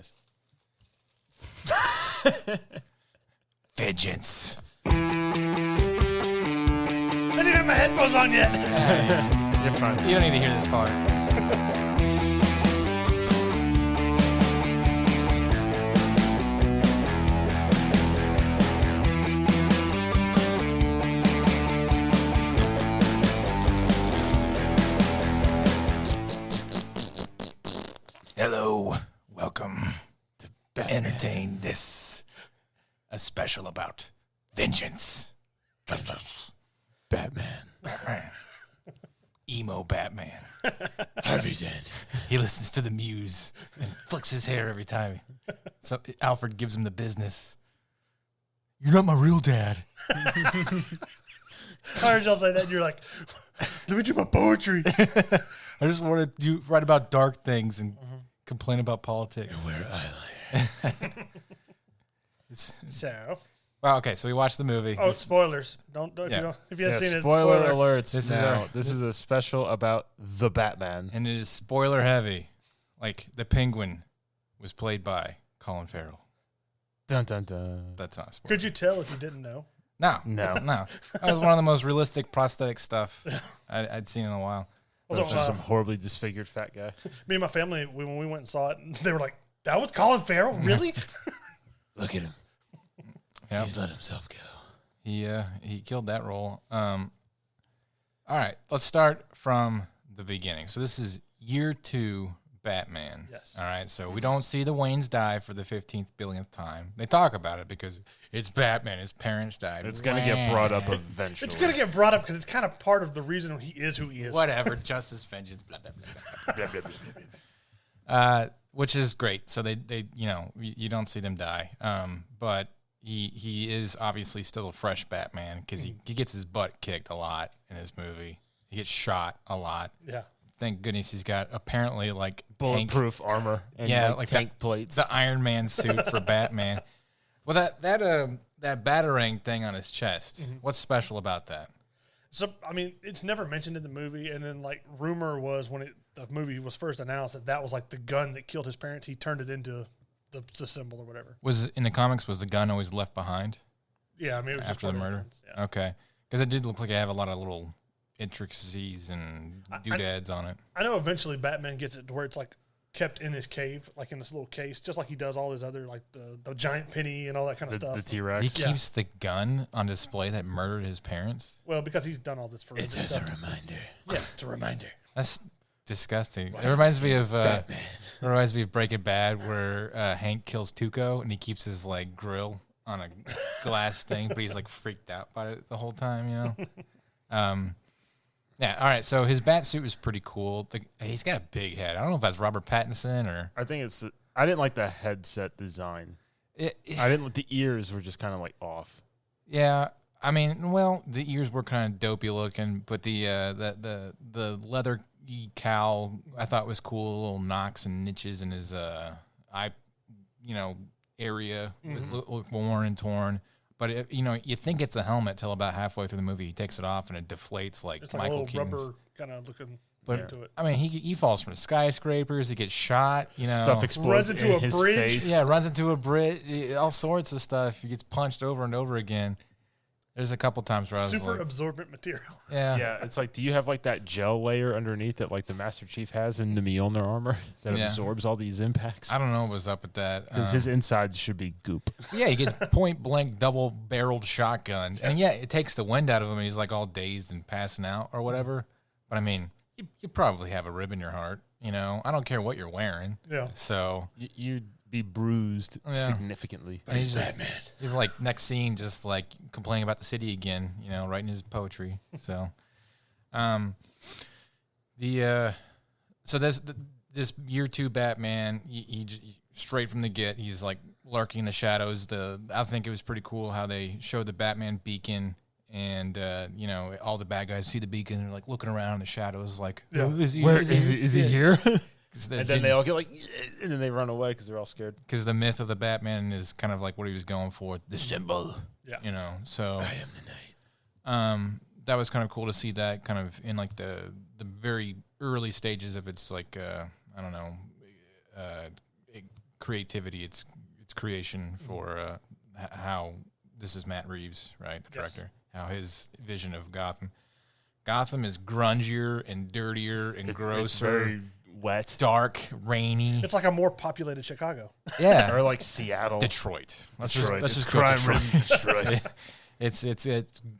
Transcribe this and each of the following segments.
Yes. Vengeance. I didn't even have my headphones on yet. You're fine. You don't need to hear this part. Hello, welcome to entertain this. A special about vengeance. Batman. Batman. Emo Batman. Harvey Dent. He listens to the Muse and flicks his hair every time. So Alfred gives him the business. You're not my real dad. I heard y'all say that, and you're like, let me do my poetry. I just wanted you to write about dark things and complain about politics. Wear eyeliner. So, Well, okay, so we watched the movie. oh, spoilers! Don't Yeah. if you haven't seen it. Spoiler alerts. This This is is a special about the Batman. And it is spoiler heavy. Like, the Penguin was played by Colin Farrell. Dun dun dun. That's not a spoiler. Could you tell if you didn't know? No. No. No. That was one of the most realistic prosthetic stuff I'd seen in a while. Also, That's just some horribly disfigured fat guy. me and my family, when we went and saw it, they were like, "That was Colin Farrell, really?" Look at him. Yeah. He's let himself go. He killed that role. All right, let's start from the beginning. So this is year 2 Batman. Yes. All right, so we don't see the Waynes die for the 15th billionth time. They talk about it because it's Batman. His parents died. It's going to get brought up eventually. It's gonna get brought up because it's kind of part of the reason he is who he is. Whatever, justice, vengeance, blah, blah, blah, blah. Blah, blah, blah, blah. Which is great. So they you don't see them die. But he is obviously still a fresh Batman because he gets his butt kicked a lot in this movie. He gets shot a lot. Yeah. Thank goodness he's got apparently like Bulletproof armor and like tank plates. the Iron Man suit for Batman. Well, that batarang thing on his chest. What's special about that? So I mean, it's never mentioned in the movie, and then like rumor was when the movie was first announced that was like the gun that killed his parents. He turned it into the symbol or whatever. Was in the comics was the gun always left behind Yeah, I mean, it was after just the one of murder? guns. Yeah. Okay, because it did look like it have a lot of little intricacies and doodads on it. I know eventually Batman gets it to where it's like kept in his cave, like in this little case, just like he does all his other, like the giant penny and all that kind of stuff. The T-Rex. He keeps the gun on display that murdered his parents. Well, because he's done all this for It's him. as a reminder. Yeah, it's a reminder. That's disgusting. It reminds me of Breaking Bad, where Hank kills Tuco and he keeps his like grill on a glass thing, but he's like freaked out by it the whole time, you know. Yeah. All right. So his bat suit was pretty cool. He's got a big head. I don't know if that's Robert Pattinson or. I think it's. I didn't like the headset design. I didn't. The ears were just kind of like off. Yeah. I mean, well, the ears were kind of dopey looking, but the leather cowl I thought was cool. Little knocks and niches in his eye, area, look worn and torn. But you think it's a helmet till about halfway through the movie. He takes it off and it deflates like It's like Michael a little Keaton's. rubber kind of looking But into it. I mean, he falls from skyscrapers. He gets shot. Stuff explodes Runs into in a his bridge. face. Yeah, runs into a bridge. All sorts of stuff. He gets punched over and over again. There's a couple times where I was Super like, absorbent material. yeah. Yeah, it's like, do you have like that gel layer underneath that like the Master Chief has in the Mjolnir armor that Yeah. absorbs all these impacts? I don't know what's up with that. Because his insides should be goop. Yeah, he gets point blank double barreled shotgun, and yeah, it takes the wind out of him. He's like all dazed and passing out or whatever. But I mean, you probably have a rib in your heart. I don't care what you're wearing. Yeah. So You'd be bruised Yeah. significantly. and he's like next scene, just like complaining about the city again. Writing his poetry. So, so this year 2 Batman, he straight from the get, he's like lurking in the shadows. I think it was pretty cool how they showed the Batman beacon, and all the bad guys see the beacon and they're like looking around in the shadows, like, Yeah. is he, Where is is he yeah. here? 'Cause And then they all get like, and then they run away because they're all scared. because the myth of the Batman is kind of like what he was going for, the symbol. Yeah. So I am the night. that was kind of cool to see that kind of in like the very early stages of its like I don't know, creativity, it's creation for how this is Matt Reeves, right, the director. How his vision of Gotham is grungier and dirtier and grosser, it's very wet, dark, rainy. It's like a more populated Chicago. Yeah, or like Seattle, Detroit. Let's Detroit. just It's go crime-ridden Detroit. Detroit.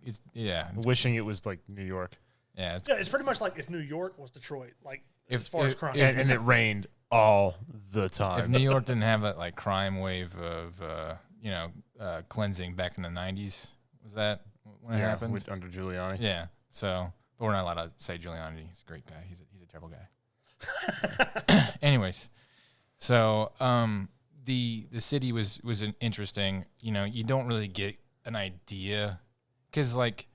It's yeah, Wishing it was like New York, yeah. Yeah, it's pretty much like if New York was Detroit, like as far as crime. and it rained all the If time. New York didn't have that like crime wave of cleansing back in the 90s, was that when it happened? under Giuliani. Yeah. So, but we're not allowed to say Giuliani. He's a great guy. He's a terrible guy. Anyways, so the city was an interesting. You don't really get an idea because like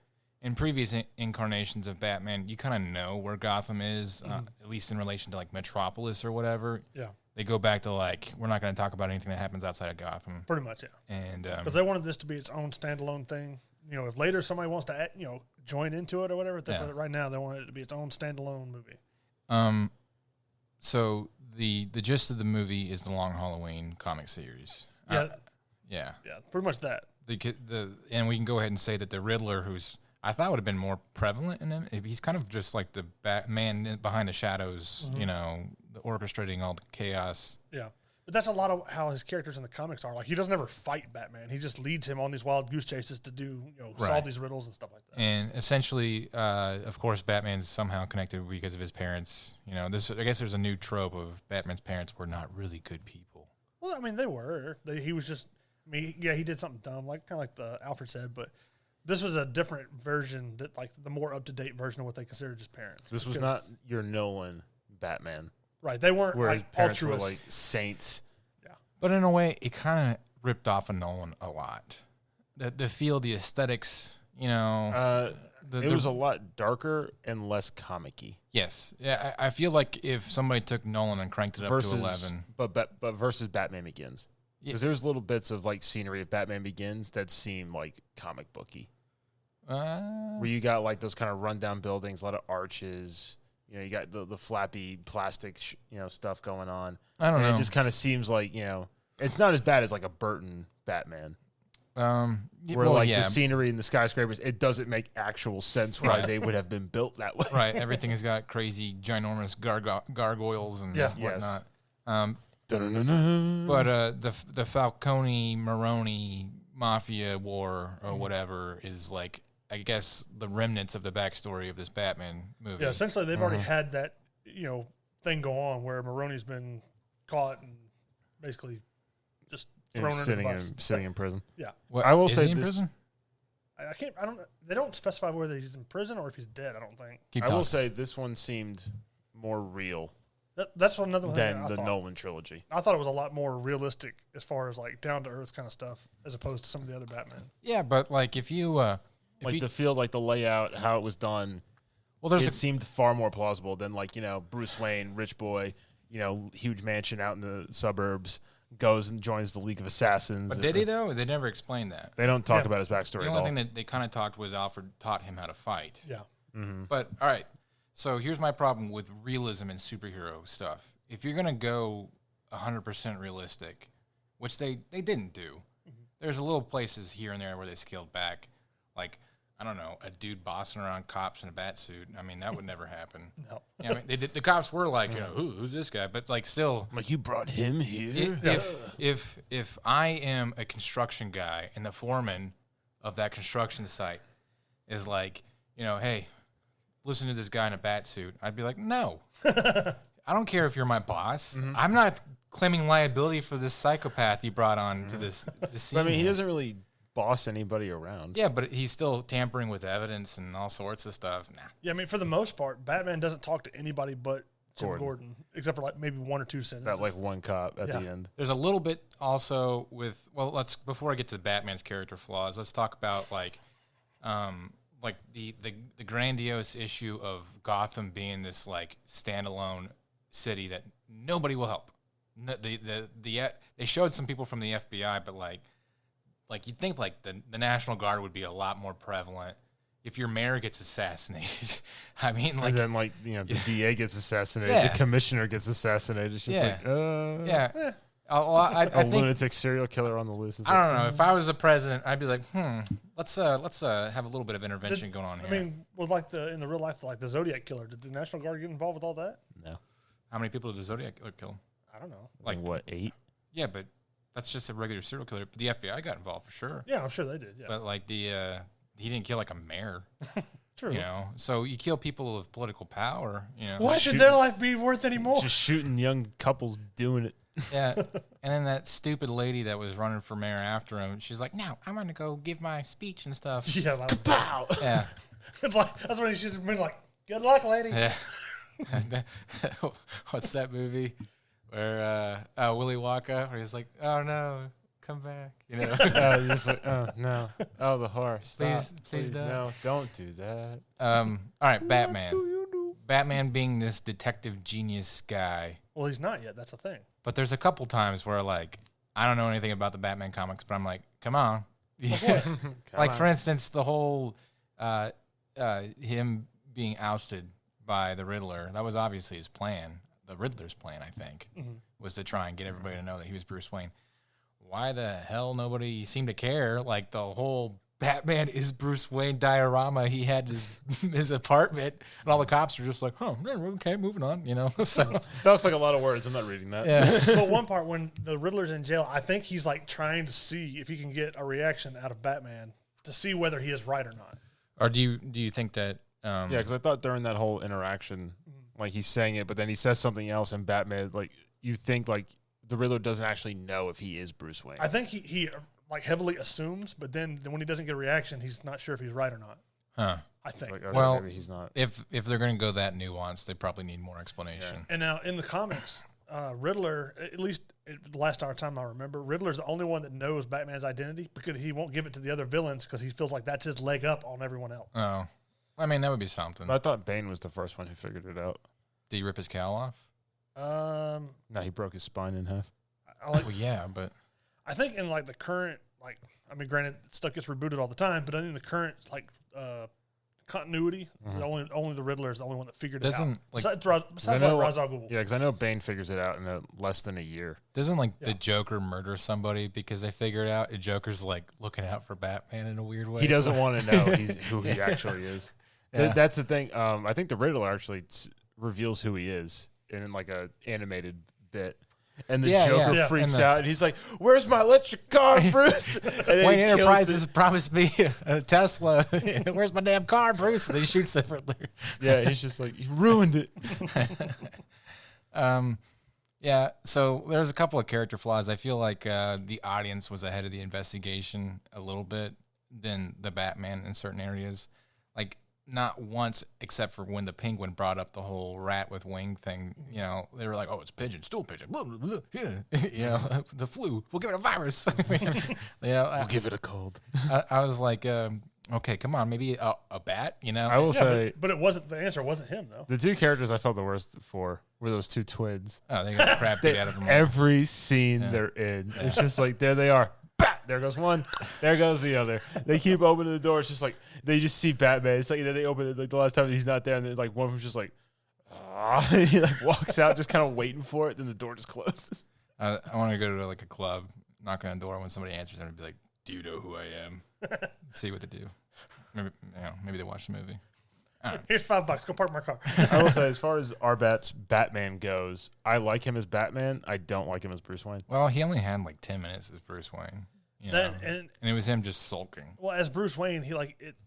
in previous incarnations of Batman, you kind of know where Gotham is, at least in relation to like Metropolis or whatever. Yeah, They go back to like we're not going to talk about anything that happens outside of Gotham. pretty much, yeah. And Because they wanted this to be its own standalone thing. If later somebody wants to, join into it or whatever, Yeah. right now they want it to be its own standalone movie. So the gist of the movie is the Long Halloween comic series. Yeah, Yeah. yeah, pretty much that. And we can go ahead and say that the Riddler, who's I thought would have been more prevalent in him. He's kind of just like the man behind the shadows, the orchestrating all the chaos. Yeah. But that's a lot of how his characters in the comics are. Like, he doesn't ever fight Batman. He just leads him on these wild goose chases to do, Right. solve these riddles and stuff like that. And essentially, of course, Batman's somehow connected because of his parents. I guess there's a new trope of Batman's parents were not really good people. Well, I mean, they were. He was just, he did something dumb, kind of like the Alfred said, but this was a different version, that like the more up-to-date version of what they considered his parents. This was not your Nolan Batman, Right. They weren't where his like parents altruists. were like saints. But in a way, it kind of ripped off of Nolan a lot. The feel, the aesthetics, It was a lot darker and less comic-y. Yes. Yeah, I feel like if somebody took Nolan and cranked it up to 11. But versus Batman Begins. Because there's little bits of like scenery of Batman Begins that seem like comic booky. Where you got like those kind of rundown buildings, a lot of arches. You got the flappy plastic, stuff going on. I don't know. It just kind of seems like, it's not as bad as like a Burton Batman. Where the scenery and the skyscrapers, it doesn't make actual sense why they would have been built that way. Right. Everything has got crazy, ginormous gargoyles and whatnot. But the Falcone Maroni mafia war or whatever is like, I guess, the remnants of the backstory of this Batman movie. Yeah, essentially they've already had that, thing go on where Maroni's been caught and basically just thrown under the bus. Sitting in prison. Yeah. What, I will is say he in this- prison? They don't specify whether he's in prison or if he's dead, I don't think. Keep I will talking. say this one seemed more real That's what another thing than I the thought. Nolan trilogy. I thought it was a lot more realistic as far as like down to earth kind of stuff as opposed to some of the other Batman. Yeah, but like if you The field, like the layout, how it was done, there's it seemed far more plausible than like, Bruce Wayne, rich boy, huge mansion out in the suburbs, goes and joins the League of Assassins. But did he though? They never explained that. They don't talk about his backstory The at only all. thing that they kind of talked was Alfred taught him how to fight. Yeah. But all right, so here's my problem with realism and superhero stuff. If you're gonna go 100% realistic, which they didn't do, there's a little places here and there where they scaled back, like I don't know, a dude bossing around cops in a bat suit. I mean, that would never happen. No. Yeah, I mean, the cops were like, who's this guy? But like, still, Like, you brought him here? if I am a construction guy and the foreman of that construction site is like, hey, listen to this guy in a bat suit, I'd be like, no, I don't care if you're my boss. I'm not claiming liability for this psychopath you brought on to this scene. I mean, he doesn't really boss anybody around. Yeah, but he's still tampering with evidence and all sorts of stuff. Nah. Yeah, I mean, for the most part, Batman doesn't talk to anybody but Jim Gordon except for like maybe one or two sentences. That like one cop at the end. There's a little bit also with before I get to the Batman's character flaws, let's talk about like the grandiose issue of Gotham being this like standalone city that nobody will help. They showed some people from the FBI, but like you'd think like the National Guard would be a lot more prevalent if your mayor gets assassinated. I mean, like, and then the DA gets assassinated, Yeah. the commissioner gets assassinated. It's just Yeah. A lunatic serial killer on the loose. I don't know. If I was a president, I'd be like, let's have a little bit of intervention going on here. I mean, with like in the real life, like the Zodiac killer, did the National Guard get involved with all that? No. How many people did the Zodiac killer kill? I don't know. Like what, 8? Yeah, but that's just a regular serial killer. But the FBI got involved for sure. Yeah, I'm sure they did. Yeah. But like he didn't kill like a mayor. True. You know, so you kill people of political power. You know, Why should their life be worth any more? Just shooting young couples doing it. Yeah, and then that stupid lady that was running for mayor after him, she's like, "No, I'm going to go give my speech and stuff." Yeah, like, pow. Yeah, It's like that's when he should have been like, "Good luck, lady." yeah. What's that movie where Willy Wonka, where he's like, "Oh no, come back," you know? Just like, oh no, oh the horse. Please don't. No, don't do that. All right, Batman. Batman being this detective genius guy. Well, he's not yet. That's the thing. But there's a couple times where, like, I don't know anything about the Batman comics, but I'm like, come on. Like, for instance, the whole him being ousted by the Riddler, that was obviously his plan. The Riddler's plan, I think, was to try and get everybody to know that he was Bruce Wayne. Why the hell nobody seemed to care? Like, the whole Batman is Bruce Wayne diorama he had in his apartment, and all the cops are just like, "Oh, okay, moving on," you know. So that looks like a lot of words. I'm not reading that. yeah. But one part when the Riddler's in jail, I think he's like trying to see if he can get a reaction out of Batman to see whether he is right or not. Or do you think that? Yeah, because I thought during that whole interaction, like he's saying it, but then he says something else, and Batman, like you think like the Riddler doesn't actually know if he is Bruce Wayne. I think he like heavily assumes, but then when he doesn't get a reaction, he's not sure if he's right or not. Huh. I think. Like, okay, Well, maybe he's not. If they're going to go that nuanced, they probably need more explanation. And now in the comics, Riddler, at least the last time I remember, Riddler's the only one that knows Batman's identity because he won't give it to the other villains because he feels like that's his leg up on everyone else. Oh, I mean that would be something. But I thought Bane was the first one who figured it out. Did he rip his cowl off? No, he broke his spine in half. Well, yeah, but I think in like the current, like, I mean, granted, stuff gets rebooted all the time, but in the current like continuity, only the Riddler is the only one that figured it out. Besides Ra's al Ghul. Yeah, because I know Bane figures it out in less than a year. Doesn't the Joker murder somebody because they figured it out? And Joker's like looking out for Batman in a weird way. He doesn't want to know who he actually is. Yeah. That's the thing. I think the Riddler actually reveals who he is in like a animated bit. And the Joker freaks out, and he's like, "Where's my electric car, Bruce?" Wayne Enterprises promised me a Tesla. Where's my damn car, Bruce? And he shoots the Riddler. Yeah, he's just like, he ruined it. Yeah, so there's a couple of character flaws. I feel like the audience was ahead of the investigation a little bit than the Batman in certain areas. Like, not once, except for when the Penguin brought up the whole rat with wing thing. You know, they were like, "Oh, it's pigeon, stool pigeon." Blah, blah, blah. Yeah. You know, the flu. We'll give it a virus. We'll give it a cold. I was like, okay, come on, maybe a bat. You know, I will say, but it wasn't. The answer wasn't him though. The two characters I felt the worst for were those two twins. Oh, they got the crap beat out of them. Every scene they're in, it's just like there they are. Bat! There goes one. There goes the other. They keep opening the door. It's just like they just see Batman. It's like they open it like the last time he's not there, and then like one of them's just like, he like walks out, just kind of waiting for it. Then the door just closes. I want to go to like a club, knock on a door when somebody answers, and be like, "Do you know who I am?" See what they do. Maybe they watch the movie. Here's $5. Go park my car. I will say, as far as Arbat's Batman goes, I like him as Batman. I don't like him as Bruce Wayne. Well, he only had like 10 minutes as Bruce Wayne. You know? And it was him just sulking. Well, as Bruce Wayne, he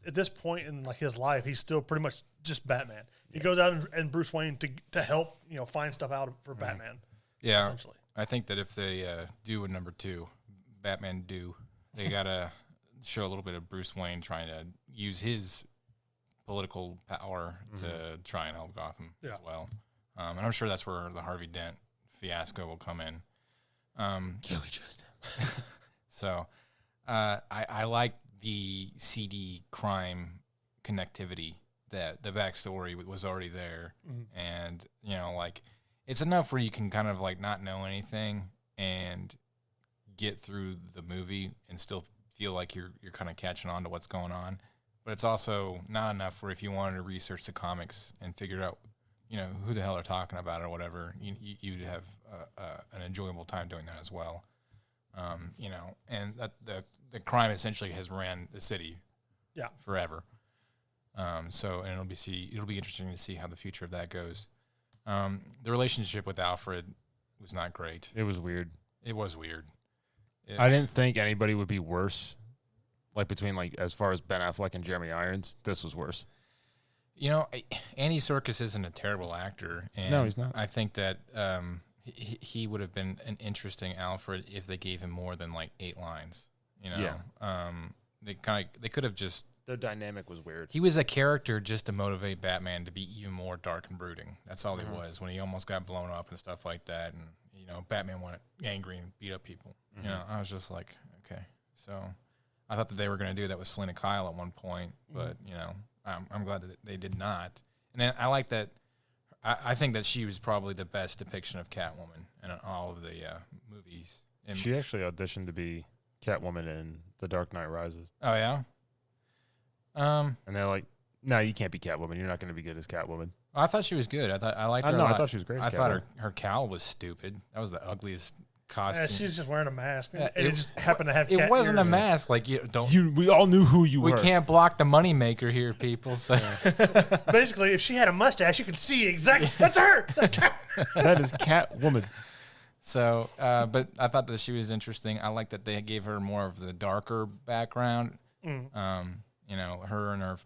at this point in like his life, he's still pretty much just Batman. He goes out and Bruce Wayne to help find stuff out for Batman. Yeah, essentially. I think that if they do a number 2, Batman they gotta show a little bit of Bruce Wayne trying to use his political power to try and help Gotham as well. And I'm sure that's where the Harvey Dent fiasco will come in. Can we trust him? So I like the CD crime connectivity, that the backstory was already there. And, it's enough where you can kind of like not know anything and get through the movie and still feel like you're kind of catching on to what's going on. But it's also not enough where if you wanted to research the comics and figure out, who the hell are talking about it or whatever, you'd have an enjoyable time doing that as well. And that the crime essentially has ran the city, forever. So and it'll be interesting to see how the future of that goes. The relationship with Alfred was not great. It was weird. It was weird. I didn't think anybody would be worse. Like between as far as Ben Affleck and Jeremy Irons, this was worse. Andy Serkis isn't a terrible actor. And no, he's not. I think that he would have been an interesting Alfred if they gave him more than 8 lines. Yeah. They could have just. Their dynamic was weird. He was a character just to motivate Batman to be even more dark and brooding. That's all he was when he almost got blown up and stuff like that. And Batman went angry and beat up people. I was just like, okay. So I thought that they were going to do that with Selena Kyle at one point, but I'm glad that they did not. And then I like that. I think that she was probably the best depiction of Catwoman in all of the movies. And she actually auditioned to be Catwoman in The Dark Knight Rises. Oh yeah. And they're like, "No, you can't be Catwoman. You're not going to be good as Catwoman." I thought she was good. I liked her. I thought she was great. I thought her cowl was stupid. That was the ugliest costume. Yeah, she's just wearing a mask, and it just happened to have. It wasn't ears. a mask. We all knew who you were. We can't block the moneymaker here, people. So basically, if she had a mustache, you could see exactly. That's her. That's that is Catwoman. So, but I thought that she was interesting. I like that they gave her more of the darker background. Her and her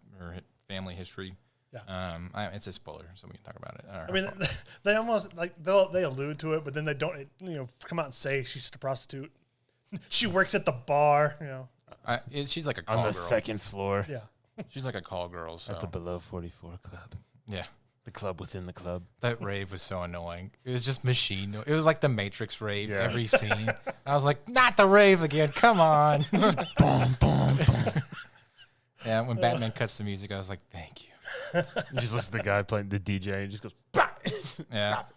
family history. Yeah. It's a spoiler, so we can talk about it. I mean, they almost they allude to it, but then they don't come out and say she's just a prostitute. She works at the bar. She's like a call girl. On the second floor. Yeah. She's like a call girl. So. At the Below 44 Club. Yeah. The club within the club. That rave was so annoying. It was just machine. It was like the Matrix rave every scene. I was like, not the rave again. Come on. Boom, boom, boom. Yeah, when Batman cuts the music, I was like, thank you. He just looks at the guy playing the DJ and just goes, bah! Yeah. Stop.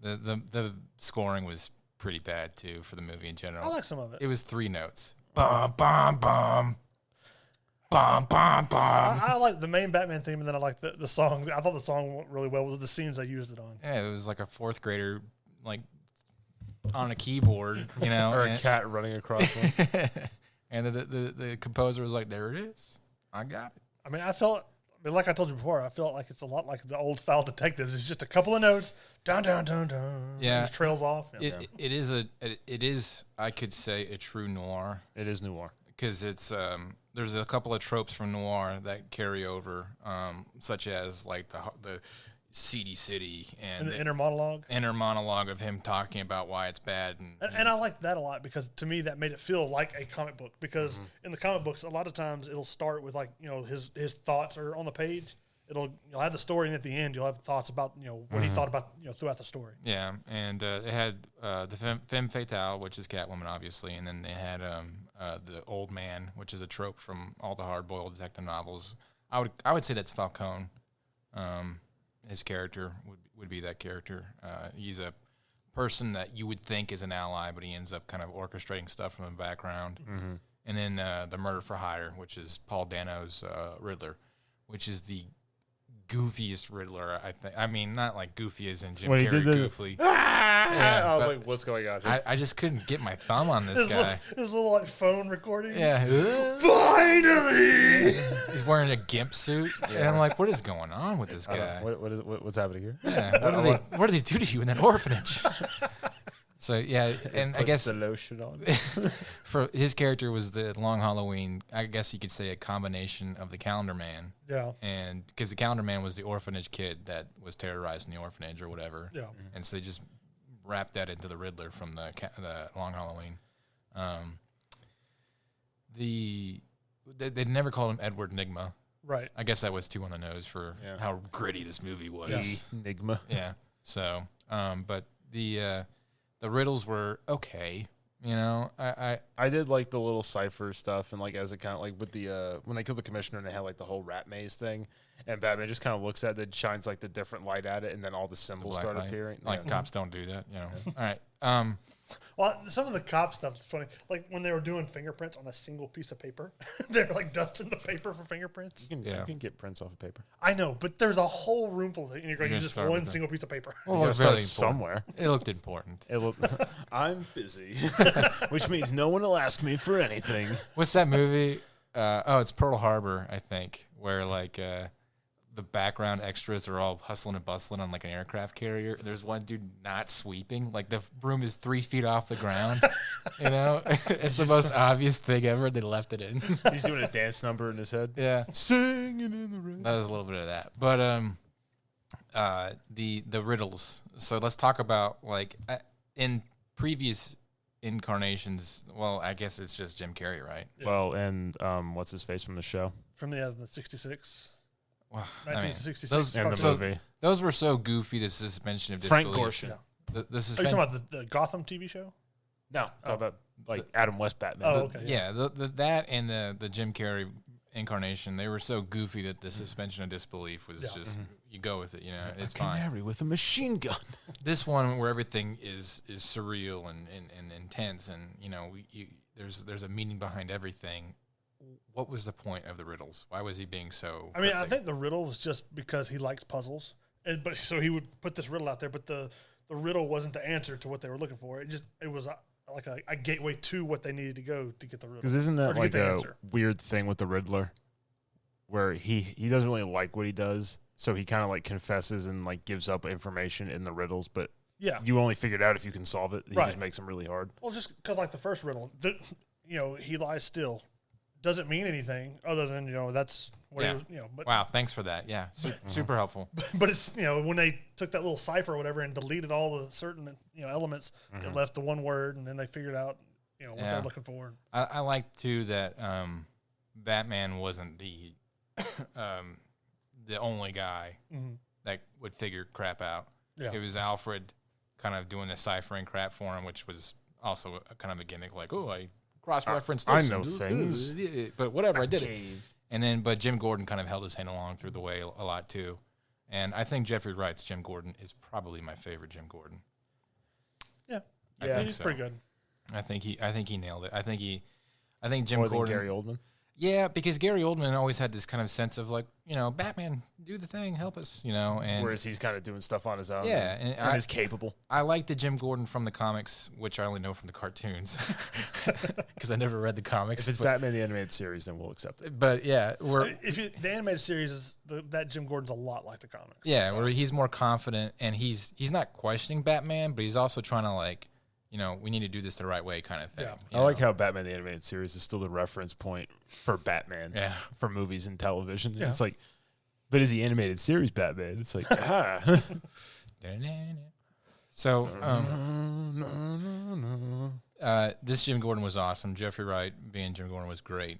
The scoring was pretty bad, too, for the movie in general. I like some of it. It was 3 notes. Bum, bum, bum. Bum, bum, bum. I like the main Batman theme, and then I like the song. I thought the song went really well with the scenes they used it on. Yeah, it was like a 4th grader, on a keyboard, or a cat running across one. And the composer was like, there it is. I got it. I mean, like I told you before, I felt like it's a lot like the old style detectives. It's just a couple of notes, down, down, down, down. Yeah, it just trails off. It is I could say a true noir. It is noir because it's there's a couple of tropes from noir that carry over, such as the seedy city and the inner monologue of him talking about why it's bad, and I like that a lot because to me that made it feel like a comic book because in the comic books a lot of times it'll start with his thoughts are on the page. You'll have the story, and at the end you'll have thoughts about what he thought about throughout the story. Yeah, and they had the femme fatale, which is Catwoman, obviously, and then they had the old man, which is a trope from all the hard-boiled detective novels. I would say that's Falcone. His character would be that character. He's a person that you would think is an ally, but he ends up kind of orchestrating stuff from the background. Mm-hmm. And then the Murder for Hire, which is Paul Dano's Riddler, which is the goofiest Riddler, I think. I mean, not like goofy as in Jim Carrey goofy. I was like, what's going on here? I just couldn't get my thumb on this guy. His little phone recording. Yeah. Finally! He's wearing a gimp suit. Yeah. And I'm like, what is going on with this guy? What's happening here? Yeah. What do they do to you in that orphanage? So, yeah, and I guess the lotion on. for his character was the Long Halloween, I guess you could say a combination of the Calendar Man. Yeah. And because the Calendar Man was the orphanage kid that was terrorizing the orphanage or whatever. Yeah. And so they just wrapped that into the Riddler from the Long Halloween. They never called him Edward Nygma. Right. I guess that was too on the nose for how gritty this movie was. Yes. Nygma. Yeah. So, but the riddles were okay. I did like the little cipher stuff, and as it kind of with the when they killed the commissioner and they had the whole rat maze thing, and Batman just kind of looks at it, shines the different light at it, and then all the symbols start appearing. Cops don't do that, All right. Well, some of the cop stuff is funny. Like when they were doing fingerprints on a single piece of paper, they were like dusting the paper for fingerprints. You can get prints off of paper. I know, but there's a whole room full of it, and you're going to use just one single piece of paper. Well, it start somewhere. It looked important. I'm busy, which means no one will ask me for anything. What's that movie? It's Pearl Harbor, I think, where like the background extras are all hustling and bustling on like an aircraft carrier. There's one dude not sweeping. Like the broom is 3 feet off the ground. You know, it's the most obvious thing ever. They left it in. He's doing a dance number in his head. Yeah, singing in the rain. That was a little bit of that. But the riddles. So let's talk about like in previous incarnations. Well, I guess it's just Jim Carrey, right? Yeah. Well, and what's his face from the show? From the 66. Well, 1966. Those were so goofy. The suspension of disbelief. Frank Gorshin. Yeah. Are you talking about the Gotham TV show? No, talking about like Adam West Batman. Oh, okay. That and the Jim Carrey incarnation, they were so goofy that the suspension of disbelief was just you go with it. You know, it's fine. Canary with a machine gun. This one where everything is surreal and intense, and you know, there's a meaning behind everything. What was the point of the riddles? Why was he being so? I mean, I think the riddle was just because he likes puzzles, but so he would put this riddle out there. But the riddle wasn't the answer to what they were looking for. It was like a gateway to what they needed to go to get the riddle. Because isn't that like a weird thing with the Riddler, where he doesn't really like what he does, so he kind of like confesses and like gives up information in the riddles, but you only figure it out if you can solve it. He just makes them really hard. Well, just because like the first riddle, he lies still. Doesn't mean anything other than that's what But wow, thanks for that. Yeah, super helpful. But it's when they took that little cipher or whatever and deleted all the certain elements, it left the one word, and then they figured out what they're looking for. I like too that Batman wasn't the only guy that would figure crap out. Yeah. It was Alfred kind of doing the ciphering crap for him, which was also kind of a gimmick. Like, I cross-referenced this. I know things. But whatever, I did it. But Jim Gordon kind of held his hand along through the way a lot too. And I think Jeffrey Wright's Jim Gordon is probably my favorite Jim Gordon. Yeah. I think he's pretty good. I think he nailed it. I think Jim More Gordon. Than Gary Oldman? Yeah, because Gary Oldman always had this kind of sense of like, Batman, do the thing, help us, and whereas he's kind of doing stuff on his own. Yeah, and is capable. I like the Jim Gordon from the comics, which I only know from the cartoons, because I never read the comics. If it's Batman the Animated Series, then we'll accept it. But yeah, the animated series is that Jim Gordon's a lot like the comics. Yeah, where he's more confident and he's not questioning Batman, but he's also trying to like. We need to do this the right way kind of thing. Yeah. I like how Batman the Animated Series is still the reference point for Batman for movies and television. Yeah. It's like, but is the animated series Batman? It's like, So, this Jim Gordon was awesome. Jeffrey Wright being Jim Gordon was great.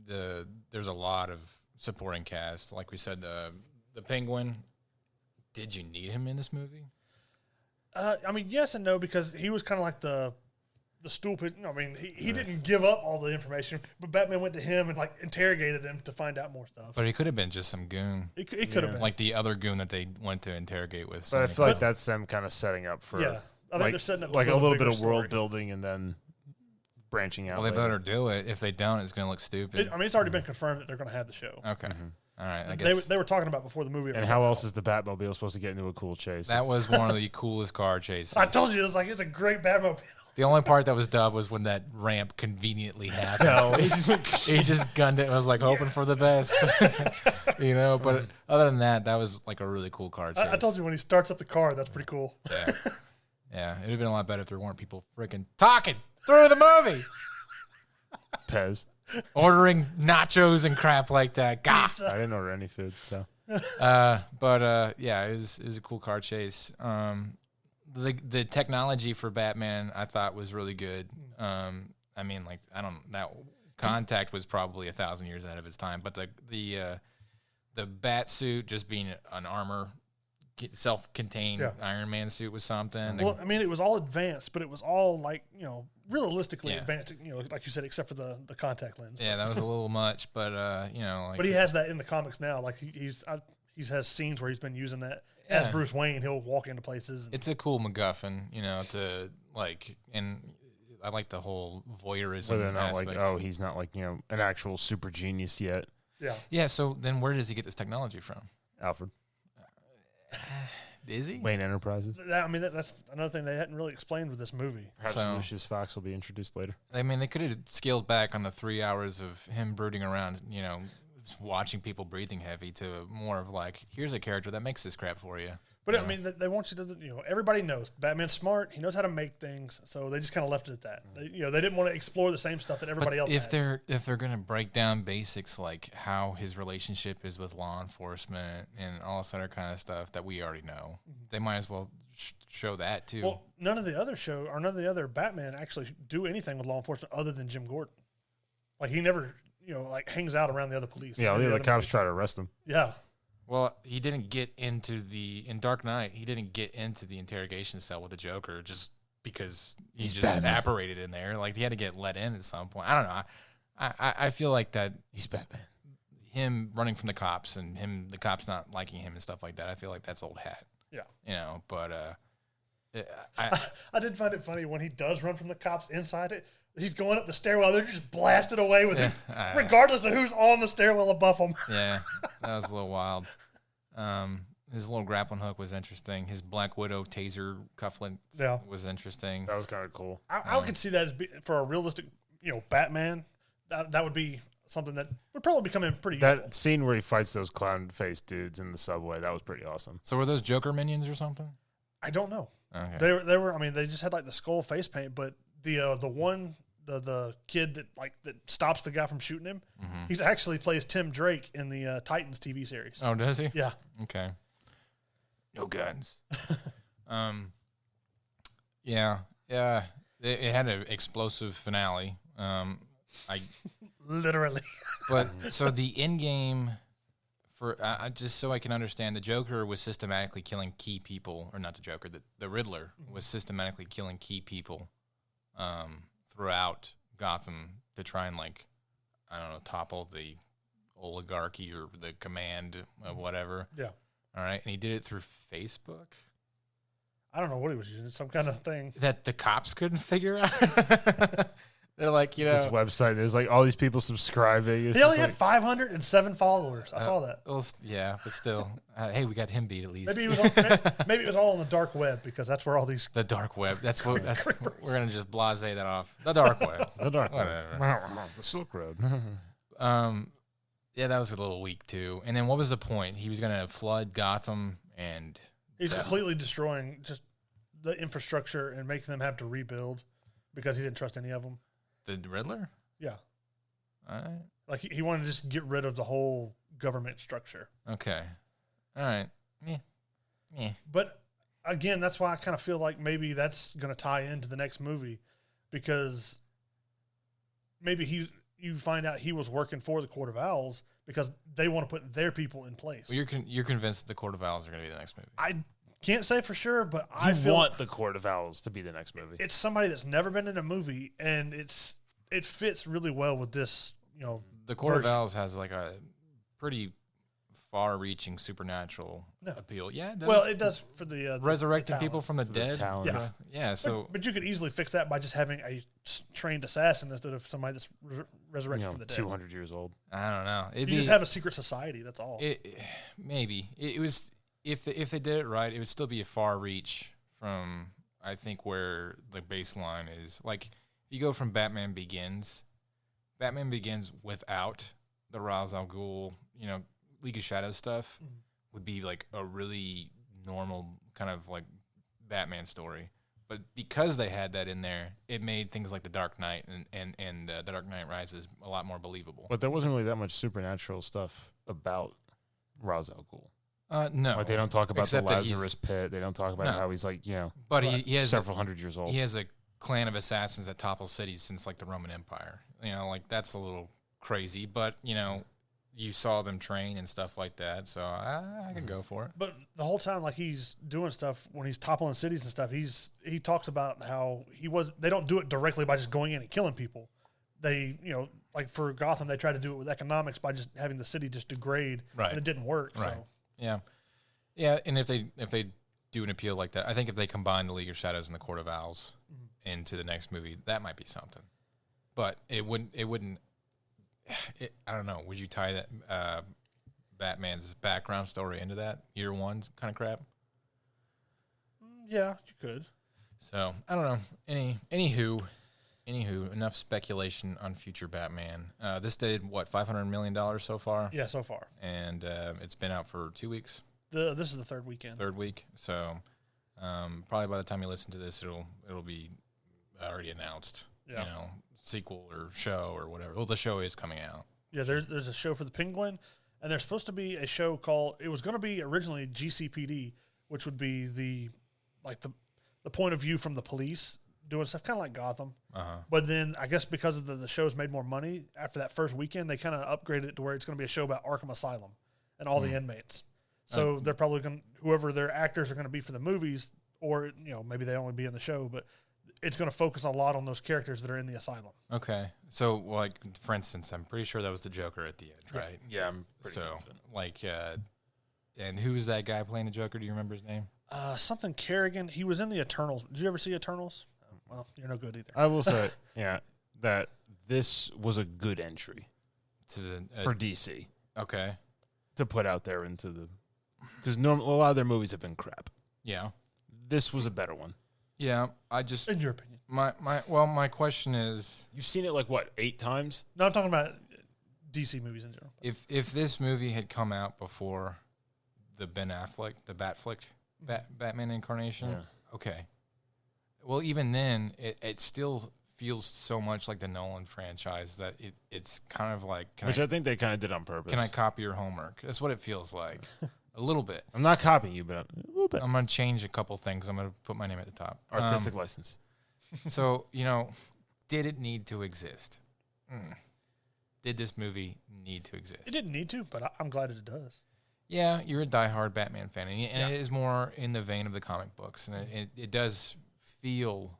There's a lot of supporting cast. Like we said, the Penguin. Did you need him in this movie? I mean, yes and no, because he was kind of like the stupid. I mean, he didn't give up all the information, but Batman went to him and like interrogated him to find out more stuff. But he could have been just some goon. It could have been like the other goon that they went to interrogate with. But I feel like that's them kind of setting up for I think they're setting up like a little bit of world building and then branching out. Well, they better do it. If they don't, it's going to look stupid. It's already been confirmed that they're going to have the show. Okay. All right, I guess they were talking about before the movie. And how else is the Batmobile supposed to get into a cool chase? That was one of the coolest car chases. I told you, it's a great Batmobile. The only part that was dumb was when that ramp conveniently happened. He just gunned it and was like hoping for the best. But other than that was like a really cool car chase. I told you when he starts up the car, that's pretty cool. Yeah. Yeah, it would have been a lot better if there weren't people freaking talking through the movie. Pez. Ordering nachos and crap like that. Gah! I didn't order any food, so. But it was a cool car chase. The technology for Batman I thought was really good. I mean, like that Contact was probably 1,000 years ahead of its time, but the bat suit just being an armor. Self-contained Iron Man suit was something. Well, I mean, it was all advanced, but it was all like realistically advanced. Like you said, except for the contact lens. Yeah, that was a little much, but but he has that in the comics now. Like he has scenes where he's been using that. as Bruce Wayne, he'll walk into places. It's a cool MacGuffin, to like, and I like the whole voyeurism. But they're not like, he's not like, an actual super genius yet. Yeah. Yeah. So then where does he get this technology from? Alfred. Is he? Wayne Enterprises. That's another thing they hadn't really explained with this movie. Perhaps Lucius Fox will be introduced later. I mean, they could have scaled back on the 3 hours of him brooding around, just watching people breathing heavy to more of like, here's a character that makes this crap for you. But I mean, they want you to, everybody knows Batman's smart. He knows how to make things. So they just kind of left it at that. They didn't want to explore the same stuff that everybody else. If they're going to break down basics like how his relationship is with law enforcement and all this other kind of stuff that we already know, they might as well show that too. Well, none of the other Batman actually do anything with law enforcement other than Jim Gordon. Like he never, hangs out around the other police. Yeah, the cops try to arrest him. Yeah. Well, he didn't get into in Dark Knight, he didn't get into the interrogation cell with the Joker just because he's just Batman. Evaporated in there. Like, he had to get let in at some point. I don't know. I feel like that he's Batman. Him running from the cops and the cops not liking him and stuff like that, I feel like that's old hat. Yeah. But I did find it funny when he does run from the cops inside it. He's going up the stairwell. They're just blasted away with him, regardless of who's on the stairwell above him. Yeah, that was a little wild. His little grappling hook was interesting. His Black Widow taser cufflink was interesting. That was kind of cool. I could see that as for a realistic, Batman. That would be something that would probably become pretty useful. That scene where he fights those clown-faced dudes in the subway, that was pretty awesome. So were those Joker minions or something? I don't know. Okay. They were. I mean, they just had like the skull face paint, but the kid that stops the guy from shooting him, he's actually plays Tim Drake in the Titans TV series. Oh, does he? Yeah. Okay. No guns. Yeah. It had an explosive finale. Literally. But so the end game. Just so I can understand, the Joker was systematically killing key people, or not the Joker, the Riddler was systematically killing key people throughout Gotham to try and, topple the oligarchy or the command of whatever. Yeah. All right, and he did it through Facebook. I don't know what he was using, some kind of thing that the cops couldn't figure out. They're like, this website, there's like all these people subscribing. He only had 507 followers. I saw that. Yeah, but still, hey, we got him beat at least. Maybe it was all on the dark web because that's where all these. The dark web. That's we're gonna just blasé that off. The dark web. The dark web. The Silk Road. Yeah, that was a little weak too. And then what was the point? He was gonna flood Gotham and he's completely destroying just the infrastructure and making them have to rebuild because he didn't trust any of them. The Riddler? Yeah. All right. Like he wanted to just get rid of the whole government structure. Okay. All right. Yeah. But again, that's why I kind of feel like maybe that's going to tie into the next movie because maybe you find out he was working for the Court of Owls because they want to put their people in place. Well, you're convinced the Court of Owls are going to be the next movie. I can't say for sure, but I want the Court of Owls to be the next movie. It's somebody that's never been in a movie, and it fits really well with this. The Court of Owls has like a pretty far-reaching supernatural appeal. Yeah, it does. Well, it does for the resurrecting people from the dead. Yeah. So, but you could easily fix that by just having a trained assassin instead of somebody that's resurrected from the dead. 200 years old. I don't know. You just have a secret society. That's all. Maybe it was. If they did it right, it would still be a far reach from, I think, where the baseline is. Like, if you go from Batman Begins without the Ra's al Ghul, League of Shadows stuff would be like a really normal kind of like Batman story. But because they had that in there, it made things like The Dark Knight and The Dark Knight Rises a lot more believable. But there wasn't really that much supernatural stuff about Ra's al Ghul. No. Like they don't talk about the Lazarus pit. They don't talk about how he's like, but he has several hundred years old. He has a clan of assassins that topple cities since like the Roman Empire. Like that's a little crazy, but you saw them train and stuff like that, so I can go for it. But the whole time, like he's doing stuff when he's toppling cities and stuff, he talks about how they don't do it directly by just going in and killing people. They, like for Gotham, they try to do it with economics by just having the city just degrade, and it didn't work. Right. So. Yeah. Yeah, and if they do an appeal like that, I think if they combine the League of Shadows and the Court of Owls into the next movie, that might be something. But it wouldn't. I don't know. Would you tie that Batman's background story into that year one kind of crap? Yeah, you could. So I don't know. Anywho, enough speculation on future Batman. This did what, $500 million so far? Yeah, so far. And it's been out for 2 weeks. This is the third weekend. Third week. So probably by the time you listen to this, it'll be already announced. Yeah. Sequel or show or whatever. Well, the show is coming out. Yeah, there's a show for the Penguin, and there's supposed to be a show called. It was going to be originally GCPD, which would be the point of view from the police doing stuff, kind of like Gotham. But then I guess because of the show's made more money after that first weekend, they kind of upgraded it to where it's going to be a show about Arkham Asylum and all the inmates. So they're probably going to, whoever their actors are going to be for the movies, or maybe they only be in the show, but it's going to focus a lot on those characters that are in the asylum. Okay. So, like, for instance, I'm pretty sure that was the Joker at the end, right? Yeah, I'm pretty confident. Like, and who's that guy playing the Joker? Do you remember his name? Something Kerrigan. He was in the Eternals. Did you ever see Eternals? Well, you're no good either. I will say, that this was a good entry for DC. Okay. To put out there into the... Because a lot of their movies have been crap. Yeah. This was a better one. Yeah, I just... In your opinion. My question is... You've seen it, 8 times? No, I'm talking about DC movies in general. If this movie had come out before the Ben Affleck, the Batman incarnation, okay. Well, even then, it still feels so much like the Nolan franchise that it's kind of like... I think they kind of did on purpose. Can I copy your homework? That's what it feels like. A little bit. I'm not copying you, but a little bit. I'm going to change a couple things. I'm going to put my name at the top. Artistic license. So, did it need to exist? Did this movie need to exist? It didn't need to, but I'm glad it does. Yeah, you're a diehard Batman fan, and it is more in the vein of the comic books, and it does feel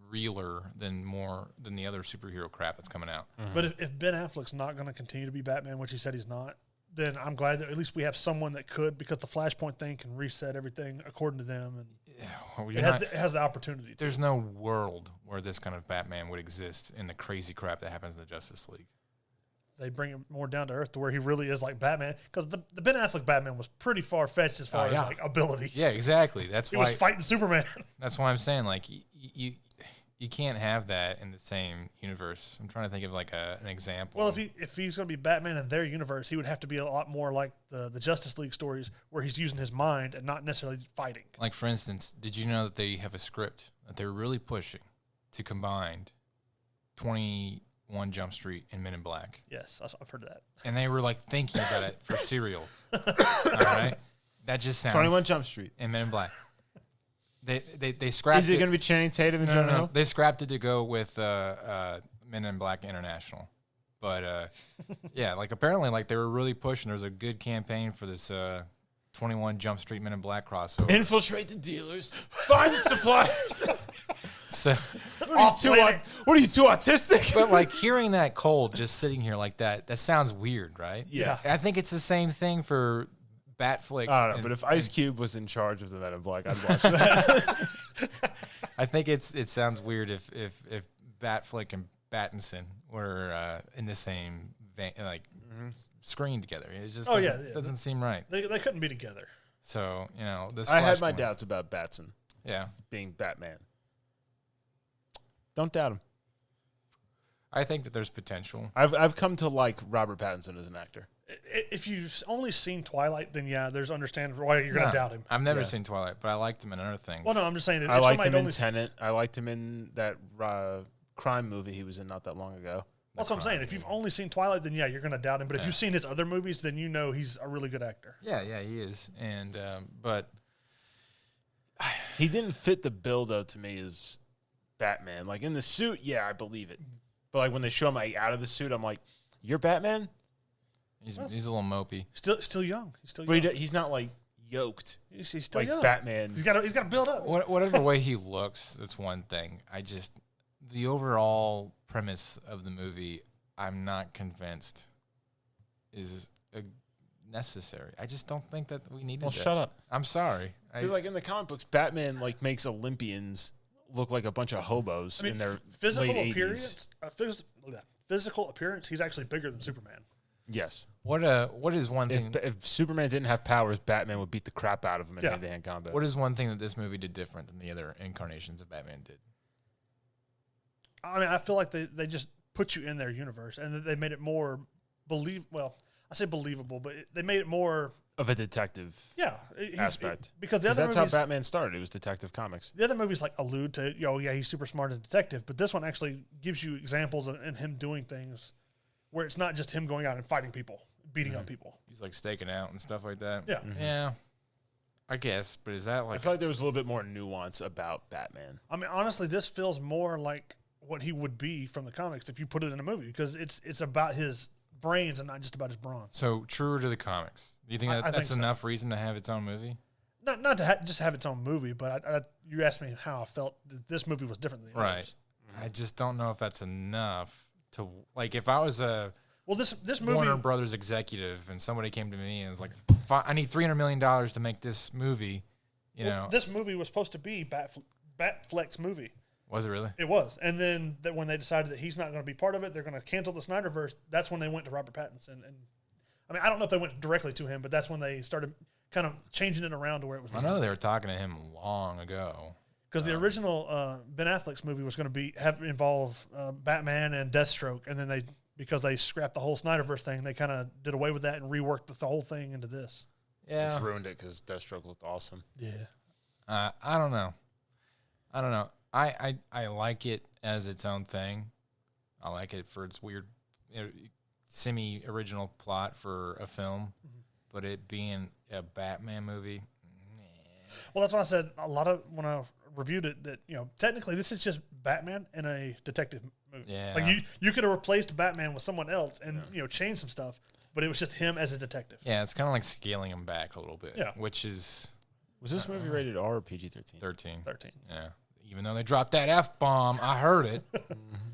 realer than the other superhero crap that's coming out. Mm-hmm. But if Ben Affleck's not going to continue to be Batman, which he said he's not, then I'm glad that at least we have someone that could, because the Flashpoint thing can reset everything according to them, and it has the opportunity. There's no world where this kind of Batman would exist in the crazy crap that happens in the Justice League. They bring him more down to earth to where he really is like Batman, because the Ben Affleck Batman was pretty far fetched as far as ability. Yeah, exactly. He was fighting Superman. That's why I'm saying you can't have that in the same universe. I'm trying to think of an example. Well, if he's going to be Batman in their universe, he would have to be a lot more like the Justice League stories, where he's using his mind and not necessarily fighting. Like, for instance, did you know that they have a script that they're really pushing to combine 21 Jump Street and Men in Black? Yes, I've heard of that. And they were thinking about it for Serial. All right, that just sounds 21 Jump Street and Men in Black. They scrapped. Is it going to be Channing Tatum and Jonah Hill? They scrapped it to go with Men in Black International, but apparently they were really pushing. There was a good campaign for this 21 Jump Street Men in Black crossover. Infiltrate the dealers, find the suppliers. So, what are you, too autistic? But hearing that cold, just sitting here like that sounds weird, right? Yeah. I think it's the same thing for Batflick. I don't know, but if Ice Cube was in charge of the Men in Black, I'd watch that. I think it sounds weird if Batflick and Pattinson were in the same vein, screen together. It just doesn't seem right. They couldn't be together. So this. I had my doubts about Batson. Yeah, being Batman. Don't doubt him. I think that there's potential. I've come to like Robert Pattinson as an actor. If you've only seen Twilight, then there's understandable why you're going to doubt him. I've never seen Twilight, but I liked him in other things. Well, no, I'm just saying. I liked him in Tenet. I liked him in that crime movie he was in not that long ago. That's what I'm saying. If you've only seen Twilight, then you're going to doubt him. But if you've seen his other movies, then he's a really good actor. Yeah, he is. And but he didn't fit the bill though to me as Batman. Like in the suit, I believe it. But when they show him out of the suit, I'm like, "You're Batman." He's a little mopey. Still young. He's still young. But he's not yoked. He's still young. Batman. He's got to build up. Whatever way he looks, that's one thing. The overall premise of the movie, I'm not convinced is necessary. I just don't think that we needed. Well, that. shut up. I'm sorry. Because like in the comic books, Batman like makes Olympians look like a bunch of hobos in their physical late appearance. Physical appearance. He's actually bigger than Superman. Yes. What is one thing? If Superman didn't have powers, Batman would beat the crap out of him in hand-to-hand combat. What is one thing that this movie did different than the other incarnations of Batman did? I mean, I feel like they just put you in their universe, and they made it more Well, I say believable, but they made it more of a detective aspect. Because the other that's movies, how Batman started. It was Detective Comics. The other movies like allude to, he's super smart as a detective, but this one actually gives you examples of him doing things where it's not just him going out and fighting people, beating up people. He's like staking out and stuff like that. Yeah. Yeah. I guess, but is that like... I feel like there was a little bit more nuance about Batman. I mean, honestly, this feels more like what he would be from the comics if you put it in a movie, because it's about his brains and not just about his brawn. So truer to the comics. Do you think that's enough reason to have its own movie? Not to just have its own movie, but you asked me how I felt that this movie was different than the others. I just don't know if that's enough to, like, if I was this movie, Warner Brothers executive and somebody came to me and was like, I need $300 million to make this movie, you know. This movie was supposed to be Batfleck's movie. Was it really? It was. And then when they decided that he's not going to be part of it, they're going to cancel the Snyderverse. That's when they went to Robert Pattinson. And I mean, I don't know if they went directly to him, but that's when they started kind of changing it around to where it was. I know they were talking to him long ago. Because the original Ben Affleck's movie was going to involve Batman and Deathstroke, and then because they scrapped the whole Snyderverse thing, they kind of did away with that and reworked the whole thing into this. Yeah, which ruined it because Deathstroke looked awesome. Yeah, I don't know. I like it as its own thing. I like it for its weird, semi-original plot for a film, but it being a Batman movie. Well, that's why I said when I reviewed it that technically this is just Batman in a detective movie. Yeah, like you could have replaced Batman with someone else and changed some stuff, but it was just him as a detective. Yeah, it's kind of like scaling him back a little bit. Yeah, which is this movie rated R or PG-13? 13. Yeah. Even though they dropped that F-bomb, I heard it.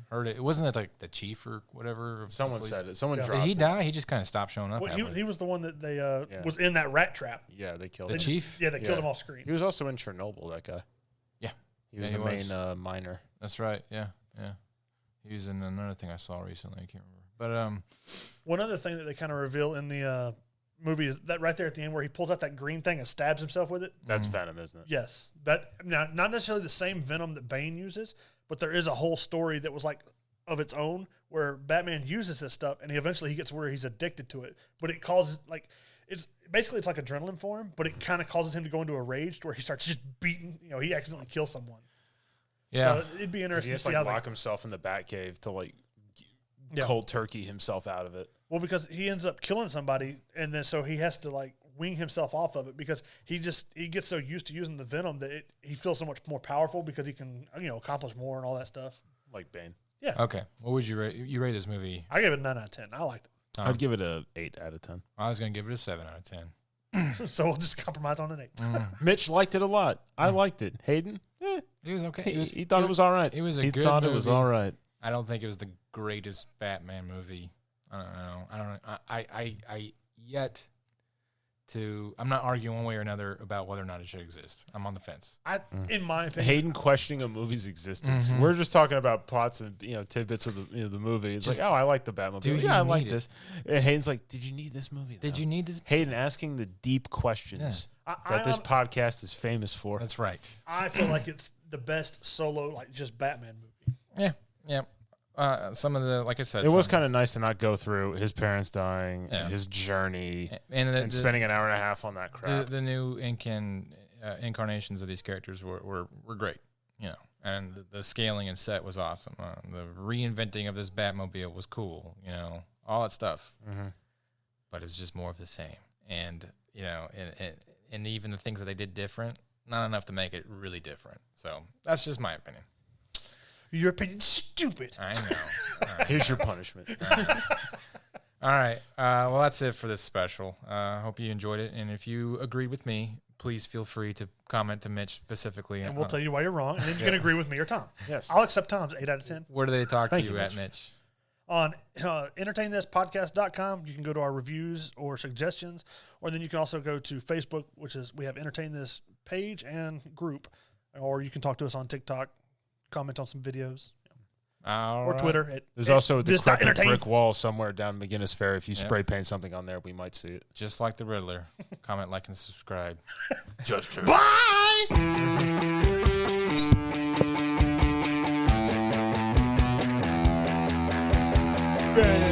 Heard it. Wasn't it like the chief or whatever? Someone said it. Someone dropped it. Did he die? He just kind of stopped showing up. Well, he was the one that they was in that rat trap. Yeah, they killed the him. chief. Yeah, they killed him off screen. He was also in Chernobyl, that guy. Yeah. He was the main miner. That's right. Yeah. He was in another thing I saw recently. I can't remember. But one other thing that they kind of reveal in the movie is that right there at the end where he pulls out that green thing and stabs himself with it. That's Venom, isn't it? Yes. Not necessarily the same Venom that Bane uses, but there is a whole story that was like of its own where Batman uses this stuff and he gets where he's addicted to it. But it causes it's like adrenaline for him, but it kind of causes him to go into a rage where he starts just beating, he accidentally kills someone. Yeah. So it'd be interesting to see how lock himself in the Batcave to cold turkey himself out of it. Well, because he ends up killing somebody, and then so he has to wing himself off of it because he gets so used to using the Venom that he feels so much more powerful because he can accomplish more and all that stuff. Like Bane. Yeah. Okay. What would you rate? You rate this movie? I gave it a 9 out of 10. I liked it. I'd give it a 8 out of 10. I was going to give it a 7 out of 10. So we'll just compromise on an 8. Mitch liked it a lot. I liked it. Hayden? It was okay. He thought it was all right. It was he good thought movie. It was all right. I don't think it was the greatest Batman movie. I don't know. I'm not arguing one way or another about whether or not it should exist. I'm on the fence. In my opinion, Hayden questioning a movie's existence. We're just talking about plots and tidbits of the the movie. It's I like the Batmobile. I like this. And Hayden's like, did you need this movie? Did you need this? Hayden asking the deep questions that this podcast is famous for. That's right. I feel like it's the best solo just Batman movie. Yeah. Some of the, like I said, it was kind of nice to not go through his parents dying, his journey, and spending an hour and a half on that crap. The new incarnations of these characters were great, and the scaling and set was awesome. The reinventing of this Batmobile was cool, all that stuff. But it was just more of the same, and and even the things that they did different, not enough to make it really different. So that's just my opinion. Your opinion's stupid. I know. Right. Here's your punishment. All right. Well, that's it for this special. Hope you enjoyed it. And if you agreed with me, please feel free to comment to Mitch specifically. And we'll tell you why you're wrong. And then you can agree with me or Tom. Yes. I'll accept Tom's 8 out of 10. Where do they talk to you at, Mitch? on entertainthispodcast.com. You can go to our reviews or suggestions, or then you can also go to Facebook, which is we have Entertain This page and group, or you can talk to us on TikTok, comment on some videos. Or Twitter. There's also a decrepit brick wall somewhere down McGinnis Fair. If you spray paint something on there, we might see it. Just like the Riddler. Comment, like, and subscribe. Just true. Bye! Yeah.